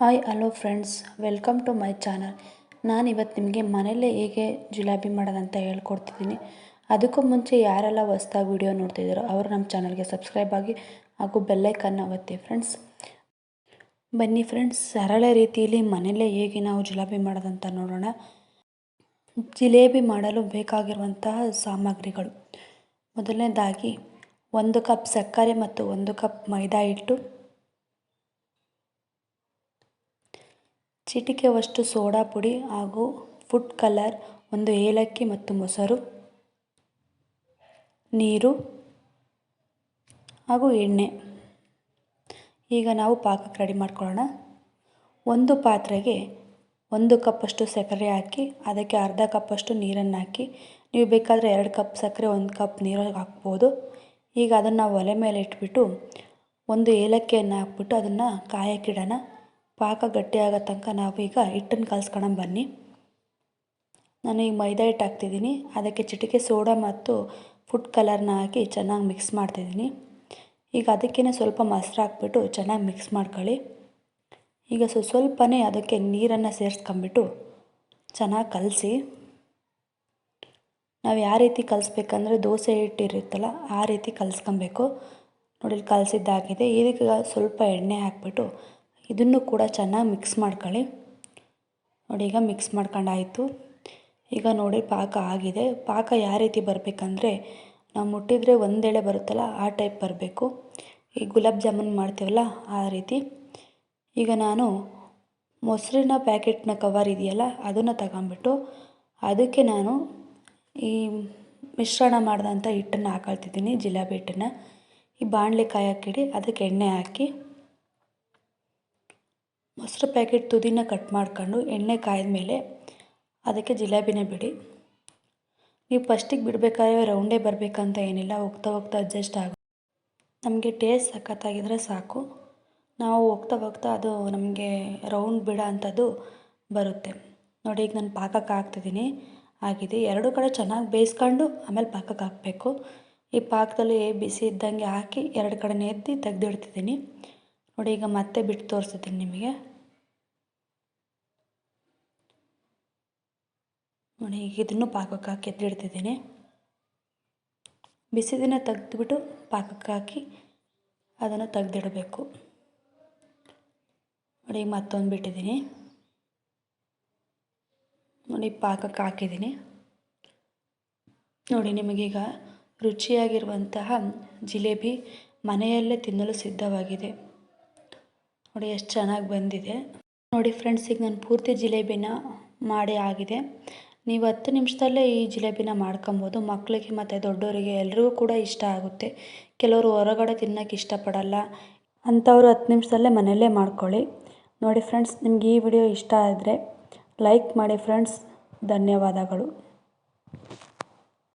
Hi hello friends, welcome to my channel. ನಾನಿವತ್ತು ನಿಮಗೆ ಮನೆಯಲ್ಲೇ ಹೇಗೆ ಜಿಲೇಬಿ ಮಾಡೋದಂತ ಹೇಳ್ಕೊಡ್ತಿದ್ದೀನಿ. ಅದಕ್ಕೂ ಮುಂಚೆ ಯಾರೆಲ್ಲ ಹೊಸ್ದಾಗಿ ವಿಡಿಯೋ ನೋಡ್ತಿದ್ದಾರೋ ಅವರು ನಮ್ಮ ಚಾನಲ್ಗೆ ಸಬ್ಸ್ಕ್ರೈಬ್ ಆಗಿ ಹಾಗೂ ಬೆಲ್ಲೈಕನ್ನ ಒತ್ತಿ ಫ್ರೆಂಡ್ಸ್. ಬನ್ನಿ ಫ್ರೆಂಡ್ಸ್, ಸರಳ ರೀತಿಯಲ್ಲಿ ಮನೆಯಲ್ಲೇ ಹೇಗೆ ನಾವು ಜಿಲೇಬಿ ಮಾಡೋದಂತ ನೋಡೋಣ. ಜಿಲೇಬಿ ಮಾಡಲು ಬೇಕಾಗಿರುವಂತಹ ಸಾಮಗ್ರಿಗಳು: ಮೊದಲನೇದಾಗಿ 1 ಕಪ್ ಸಕ್ಕರೆ ಮತ್ತು 1 ಕಪ್ ಮೈದಾ ಹಿಟ್ಟು, ಚಿಟಿಕೆಯಷ್ಟು ಸೋಡಾ ಪುಡಿ ಹಾಗೂ ಫುಡ್ ಕಲರ್, 1 ಏಲಕ್ಕಿ ಮತ್ತು ಮೊಸರು, ನೀರು ಹಾಗೂ ಎಣ್ಣೆ. ಈಗ ನಾವು ಪಾಕಕ್ಕೆ ರೆಡಿ ಮಾಡ್ಕೊಳ್ಳೋಣ. ಒಂದು ಪಾತ್ರೆಗೆ 1 ಕಪ್ಪಷ್ಟು ಸಕ್ಕರೆ ಹಾಕಿ ಅದಕ್ಕೆ ಅರ್ಧ ಕಪ್ಪಷ್ಟು ನೀರನ್ನು ಹಾಕಿ, ನೀವು ಬೇಕಾದರೆ 2 ಕಪ್ ಸಕ್ಕರೆ 1 ಕಪ್ ನೀರು ಹಾಕ್ಬೋದು. ಈಗ ಅದನ್ನು ಒಲೆ ಮೇಲೆ ಇಟ್ಬಿಟ್ಟು 1 ಏಲಕ್ಕಿಯನ್ನು ಹಾಕ್ಬಿಟ್ಟು ಅದನ್ನು ಕಾಯಕ್ಕಿಡೋಣ. ಪಾಕ ಗಟ್ಟಿಯಾಗೋ ತನಕ ನಾವು ಈಗ ಹಿಟ್ಟನ್ನು ಕಲಸ್ಕೊಳ್ಳೋಣ ಬನ್ನಿ. ನಾನು ಈಗ ಮೈದಾ ಹಿಟ್ಟು ಹಾಕ್ತಿದ್ದೀನಿ, ಅದಕ್ಕೆ ಚಿಟಿಕೆ ಸೋಡಾ ಮತ್ತು ಫುಡ್ ಕಲರ್ನ ಹಾಕಿ ಚೆನ್ನಾಗಿ ಮಿಕ್ಸ್ ಮಾಡ್ತಿದ್ದೀನಿ. ಈಗ ಅದಕ್ಕೇ ಸ್ವಲ್ಪ ಮೊಸರು ಹಾಕ್ಬಿಟ್ಟು ಚೆನ್ನಾಗಿ ಮಿಕ್ಸ್ ಮಾಡ್ಕೊಳ್ಳಿ. ಈಗ ಸ್ವಲ್ಪನೇ ಅದಕ್ಕೆ ನೀರನ್ನು ಸೇರಿಸ್ಕೊಂಬಿಟ್ಟು ಚೆನ್ನಾಗಿ ಕಲಸಿ. ನಾವು ಯಾವ ರೀತಿ ಕಲಿಸ್ಬೇಕಂದ್ರೆ ದೋಸೆ ಹಿಟ್ಟು ಇರುತ್ತಲ್ಲ ಆ ರೀತಿ ಕಲಿಸ್ಕೊಬೇಕು. ನೋಡಿ, ಕಲಸಿದ್ದಾಗಿದೆ. ಇದಕ್ಕೆ ಸ್ವಲ್ಪ ಎಣ್ಣೆ ಹಾಕ್ಬಿಟ್ಟು ಇದನ್ನು ಕೂಡ ಚೆನ್ನಾಗಿ ಮಿಕ್ಸ್ ಮಾಡ್ಕೊಳ್ಳಿ. ನೋಡಿ, ಈಗ ಮಿಕ್ಸ್ ಮಾಡ್ಕೊಂಡಾಯಿತು. ಈಗ ನೋಡಿ, ಪಾಕ ಆಗಿದೆ. ಪಾಕ ಯಾವ ರೀತಿ ಬರಬೇಕಂದ್ರೆ ನಾವು ಮುಟ್ಟಿದರೆ ಒಂದೆಳೆ ಬರುತ್ತಲ್ಲ ಆ ಟೈಪ್ ಬರಬೇಕು. ಈ ಗುಲಾಬ್ ಜಾಮೂನ್ ಮಾಡ್ತೀವಲ್ಲ ಆ ರೀತಿ. ಈಗ ನಾನು ಮೊಸರಿನ ಪ್ಯಾಕೆಟ್ನ ಕವರ್ ಇದೆಯಲ್ಲ ಅದನ್ನು ತಗೊಂಬಿಟ್ಟು ಅದಕ್ಕೆ ನಾನು ಈ ಮಿಶ್ರಣ ಮಾಡಿದಂಥ ಹಿಟ್ಟನ್ನು ಹಾಕೊಳ್ತಿದ್ದೀನಿ, ಜಿಲೇಬಿ ಹಿಟ್ಟನ್ನು. ಈ ಬಾಣಲೆ ಕಾಯಕ್ಕಿಡಿ, ಅದಕ್ಕೆ ಎಣ್ಣೆ ಹಾಕಿ ಮೊಸರು ಪ್ಯಾಕೆಟ್ ತುದಿನ ಕಟ್ ಮಾಡ್ಕೊಂಡು ಎಣ್ಣೆ ಕಾಯ್ದ ಮೇಲೆ ಅದಕ್ಕೆ ಜಿಲೇಬಿನ ಬಿಡಿ. ನೀವು ಫಸ್ಟಿಗೆ ಬಿಡಬೇಕಾದ್ರೆ ರೌಂಡೇ ಬರಬೇಕಂತ ಏನಿಲ್ಲ, ಹೋಗ್ತಾ ಹೋಗ್ತಾ ಅಡ್ಜಸ್ಟ್ ಆಗುತ್ತೆ. ನಮಗೆ ಟೇಸ್ಟ್ ಸಖತ್ತಾಗಿದ್ದರೆ ಸಾಕು. ನಾವು ಹೋಗ್ತಾ ಹೋಗ್ತಾ ಅದು ನಮಗೆ ರೌಂಡ್ ಬಿಡೋ ಅಂಥದ್ದು ಬರುತ್ತೆ. ನೋಡಿ, ಈಗ ನಾನು ಪಾಕಕ್ಕೆ ಹಾಕ್ತಿದ್ದೀನಿ. ಆಗಿದೆ. 2 ಕಡೆ ಚೆನ್ನಾಗಿ ಬೇಯಿಸ್ಕೊಂಡು ಆಮೇಲೆ ಪಾಕಕ್ಕೆ ಹಾಕಬೇಕು. ಈ ಪಾಕದಲ್ಲಿ ಬಿಸಿ ಇದ್ದಂಗೆ ಹಾಕಿ 2 ಕಡೆ ಎತ್ತಿ ತೆಗೆದಿಡ್ತಿದ್ದೀನಿ. ನೋಡಿ, ಈಗ ಮತ್ತೆ ಬಿಟ್ಟು ತೋರಿಸ್ತಿದ್ದೀನಿ ನಿಮಗೆ. ನೋಡಿ, ಈಗ ಇದನ್ನು ಪಾಕಕ್ಕೆ ಹಾಕಿ ಎತ್ತಿಡ್ತಿದ್ದೀನಿ. ಬಿಸಿದಿನ ತೆಗೆದುಬಿಟ್ಟು ಪಾಕಕ್ಕೆ ಹಾಕಿ ಅದನ್ನು ತೆಗೆದಿಡಬೇಕು. ನೋಡಿ, ಮತ್ತೊಂದು ಬಿಟ್ಟಿದ್ದೀನಿ. ನೋಡಿ, ಪಾಕಕ್ಕೆ ಹಾಕಿದ್ದೀನಿ. ನೋಡಿ, ನಿಮಗೀಗ ರುಚಿಯಾಗಿರುವಂತಹ ಜಿಲೇಬಿ ಮನೆಯಲ್ಲೇ ತಿನ್ನಲು ಸಿದ್ಧವಾಗಿದೆ. ನೋಡಿ, ಎಷ್ಟು ಚೆನ್ನಾಗಿ ಬಂದಿದೆ. ನೋಡಿ ಫ್ರೆಂಡ್ಸ್, ಈಗ ನಾನು ಪೂರ್ತಿ ಜಿಲೇಬಿನ ಮಾಡಿ ಆಗಿದೆ. ನೀವು 10 ನಿಮಿಷದಲ್ಲೇ ಈ ಜಿಲೇಬಿನ ಮಾಡ್ಕೊಬೋದು. ಮಕ್ಕಳಿಗೆ ಮತ್ತು ದೊಡ್ಡವರಿಗೆ ಎಲ್ರಿಗೂ ಕೂಡ ಇಷ್ಟ ಆಗುತ್ತೆ. ಕೆಲವರು ಹೊರಗಡೆ ತಿನ್ನೋಕ್ಕೆ ಇಷ್ಟಪಡಲ್ಲ, ಅಂಥವರು 10 ನಿಮಿಷದಲ್ಲೇ ಮನೆಯಲ್ಲೇ ಮಾಡ್ಕೊಳ್ಳಿ. ನೋಡಿ ಫ್ರೆಂಡ್ಸ್, ನಿಮ್ಗೆ ಈ ವಿಡಿಯೋ ಇಷ್ಟ ಆದರೆ ಲೈಕ್ ಮಾಡಿ ಫ್ರೆಂಡ್ಸ್. ಧನ್ಯವಾದಗಳು.